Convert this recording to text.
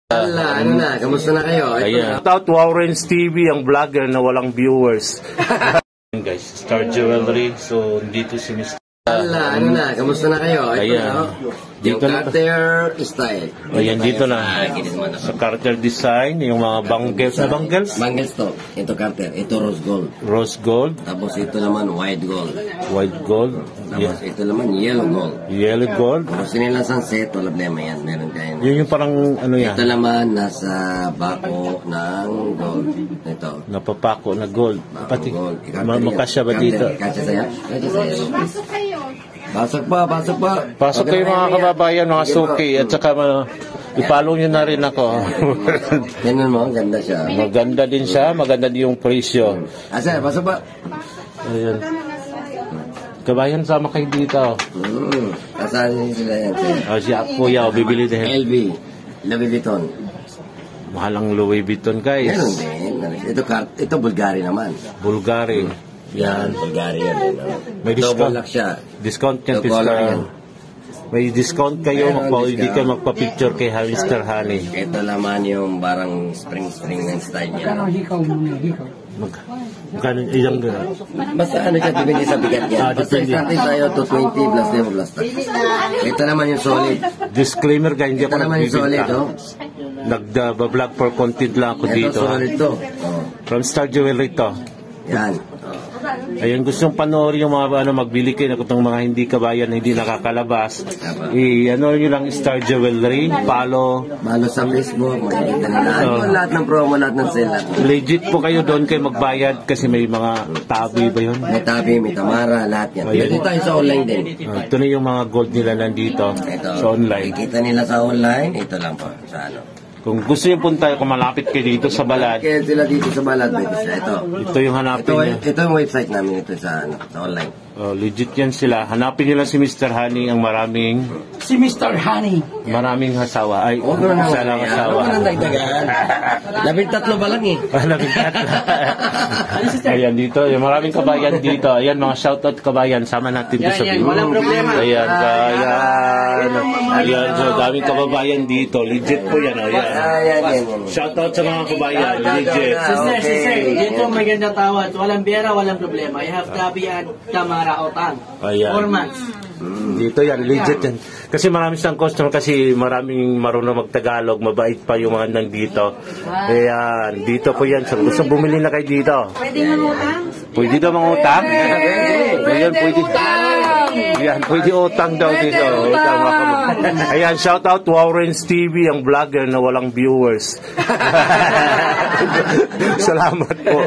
Ano na, kamusta na kayo? Shout out to Orange TV, ang vlogger na walang viewers. Guys, Star Jewelry. So, dito si Mr. Ano na, kamusta na kayo? Yung Carter style. Ayan, dito na. Sa Carter design, yung mga bangles. Na bangles? Bangles to. Ito Carter. Ito rose gold. Rose gold. Tapos ito naman white gold. White gold. Tapos ito naman yellow gold. Yellow gold. Tapos nila sunset, problema yan. Meron kayo. Yun yung parang ano yan? Ito naman nasa bako ng gold. Ito. Napapako na gold. Pati, gold. makasya ba dito? Kasya sa'yo? Kasya sa'yo. Pasok kayo. Pasok pa, pasok pa. Pasok kayo mga kababayan, mga suki. At saka ipalo nyo na rin ako. Tingnan mo, ganda siya. Maganda din siya, maganda din yung presyo. Asa, pasok pa. Ayan. Kabayan, sama kayo dito. Asahan sila yan. Si Kuya, bibili din. LV, Louis Vuitton. Mahalang Louis Vuitton, guys. Meron din. Ito Bulgari naman. Bulgari. Yan. Bulgari yan. May double lock siya. Discount yan, Double lock yan. May discount kayo, hindi kayo magpa-picture kay Mr. Honey. Ito naman yung barang spring ng style niya. Magkano ilang gano'n? Basta ano siya, depende sa bigat niya. Basta starting tayo to 20 plus demo plus tax. Ito naman yung solid. Disclaimer guys, hindi ako Ito naman yung solid, oh. Nagda-vlog for content lang ako dito. Ito solid to. From Star Jewelry to. Yan. Ayun, gustong panoorin yung mga magbili kayo ng mga hindi kabayan, hindi nakakalabas. Ano nyo lang Star Jewelry, follow sa Facebook, makikita nila. Lahat ng promo, lahat ng sale. Legit po kayo doon kayo magbayad kasi may mga tabi ba yun? May tabi, may tamara, lahat yan. Pwede tayo sa online din. Ito na yung mga gold nila nandito sa online. Makikita nila sa online, ito lang po sa ano. Kung gusto nyo punta, kung malapit kayo dito sa Balad. Kaya sila dito sa Balad, pwede siya. Ito yung hanapin nyo. Ito yung website namin, ito sa online. Legit yan sila. Hanapin nyo lang si Mr. Honey, ang maraming... Si Mr. Honey. Maraming hasawa. Ay, isa lang hasawa. Huwag mo nang dagdagan. 13 ba lang eh. 13. Ayan, dito. Yung maraming kabayan dito. Ayan, mga shoutout kabayan. Sama natin dito sa video. Walang problema. Ayan, kabayan. Ayan, so daming kababayan dito. Legit po yan. Ayan. Shoutout sa mga kabayan. Legit. Sister, dito may ganda tawad. Walang biyera, walang problema. You have tabi at tamara otang. 4 months. Dito yan, legit yan. Kasi marami siyang customer kasi maraming marunong magtagalog, mabait pa yung mga nandito. Ayan, dito po yan. So, gusto bumili na kayo dito. Pwede mangutang? Pwede daw mangutang? Ayan, pwede. Ayan, pwede utang daw dito. Ayan, shout out to Orange TV, ang vlogger na walang viewers. Salamat po.